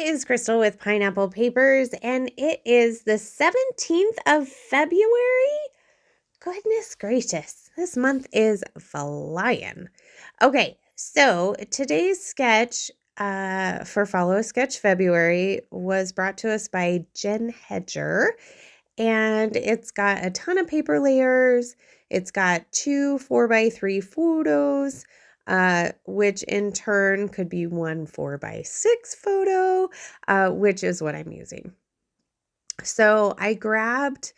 is Crystal with Pineapple Papers, and it is the 17th of February. Goodness gracious, this month is flying. Okay, so today's sketch for Follow a Sketch February was brought to us by Jen Hedger, and it's got a ton of paper layers. It's got 2 4x3 photos, which in turn could be 1 4x6 photo, which is what I'm using. So I grabbed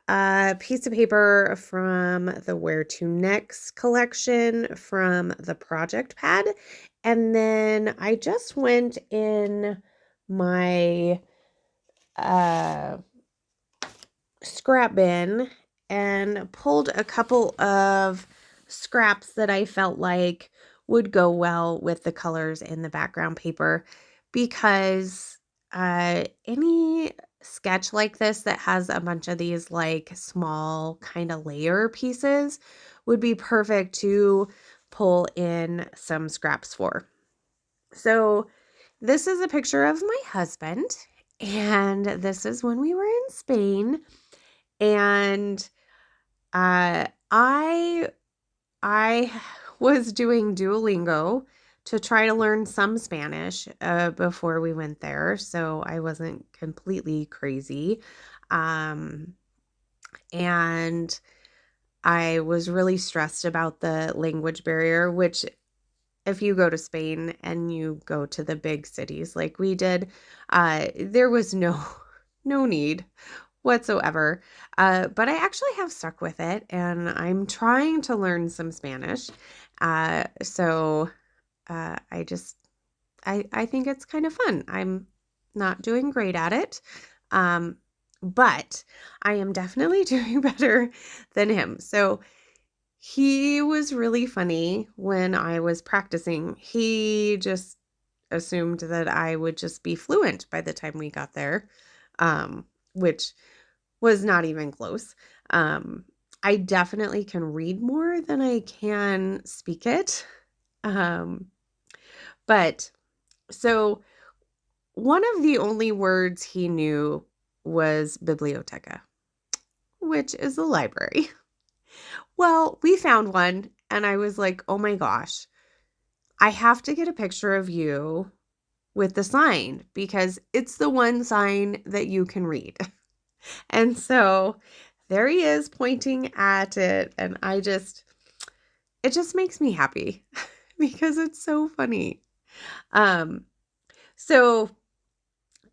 a piece of paper from the Where to Next collection from the project pad, and then I just went in my scrap bin and pulled a couple of scraps that I felt like would go well with the colors in the background paper, because any sketch like this that has a bunch of these like small kind of layer pieces would be perfect to pull in some scraps for. So this is a picture of my husband, and this is when we were in Spain. And I was doing Duolingo to try to learn some Spanish before we went there, so I wasn't completely crazy. And I was really stressed about the language barrier, which if you go to Spain and you go to the big cities like we did, there was no need whatsoever. But I actually have stuck with it, and I'm trying to learn some Spanish. So I think it's kind of fun. I'm not doing great at it. But I am definitely doing better than him. So he was really funny when I was practicing. He just assumed that I would just be fluent by the time we got there, which was not even close. I definitely can read more than I can speak it. But so one of the only words he knew was biblioteca, which is the library. Well, we found one, and I was like, oh my gosh, I have to get a picture of you with the sign, because it's the one sign that you can read. And so there he is pointing at it, and it just makes me happy because it's so funny. So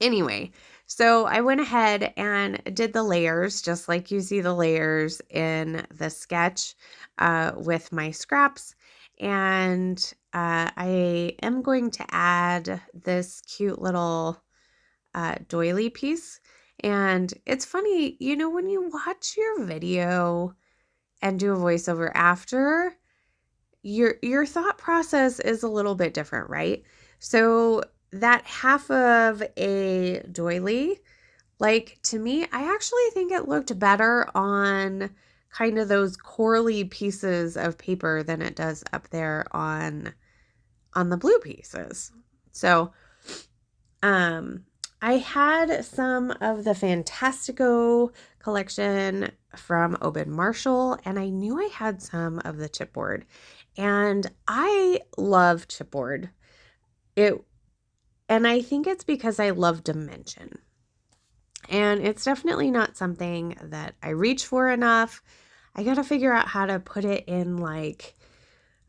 anyway, so I went ahead and did the layers just like you see the layers in the sketch with my scraps. And I am going to add this cute little doily piece. And it's funny, when you watch your video and do a voiceover after, your thought process is a little bit different, right? So that half of a doily, like, to me, I actually think it looked better on kind of those corally pieces of paper than it does up there on the blue pieces. So I had some of the Fantastico collection from Oban Marshall, and I knew I had some of the chipboard. And I love chipboard. And I think it's because I love dimension. And it's definitely not something that I reach for enough. I got to figure out how to put it in like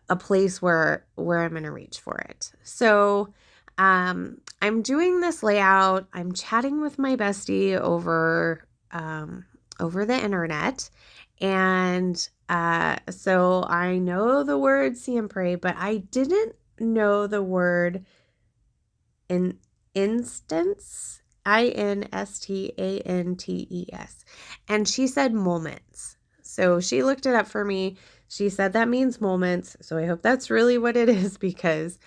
a place where I'm going to reach for it. So I'm doing this layout. I'm chatting with my bestie over the internet. And so I know the word siempre, but I didn't know the word instance, instantes. And she said moments. So she looked it up for me. She said that means moments. So I hope that's really what it is, because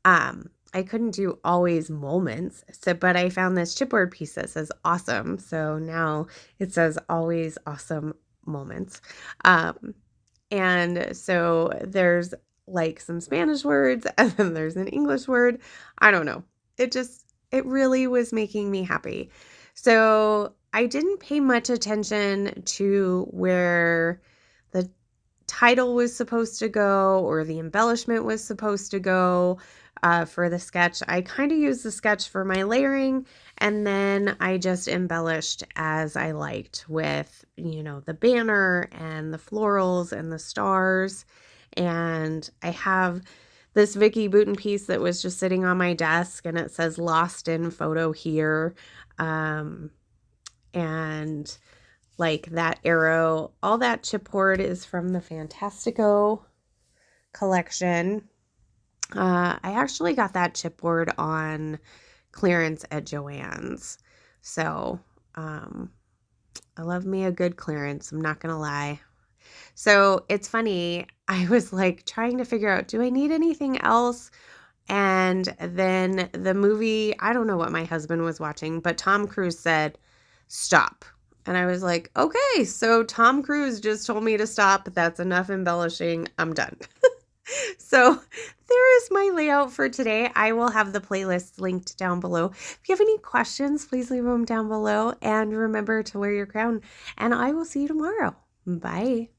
I couldn't do always moments. So, but I found this chipboard piece that says awesome. So now it says always awesome moments. And so there's like some Spanish words, and then there's an English word. I don't know. It just It really was making me happy. So I didn't pay much attention to where the title was supposed to go or the embellishment was supposed to go for the sketch. I kind of used the sketch for my layering, and then I just embellished as I liked with, the banner and the florals and the stars. And I have this Vicki Boutin piece that was just sitting on my desk, and it says lost in photo here. And like that arrow, all that chipboard is from the Fantastico collection. I actually got that chipboard on clearance at Joann's. So I love me a good clearance, I'm not going to lie. So it's funny, I was like trying to figure out, do I need anything else? And then the movie, I don't know what my husband was watching, but Tom Cruise said, stop. And I was like, okay, so Tom Cruise just told me to stop. That's enough embellishing. I'm done. So there is my layout for today. I will have the playlist linked down below. If you have any questions, please leave them down below. And remember to wear your crown. And I will see you tomorrow. Bye.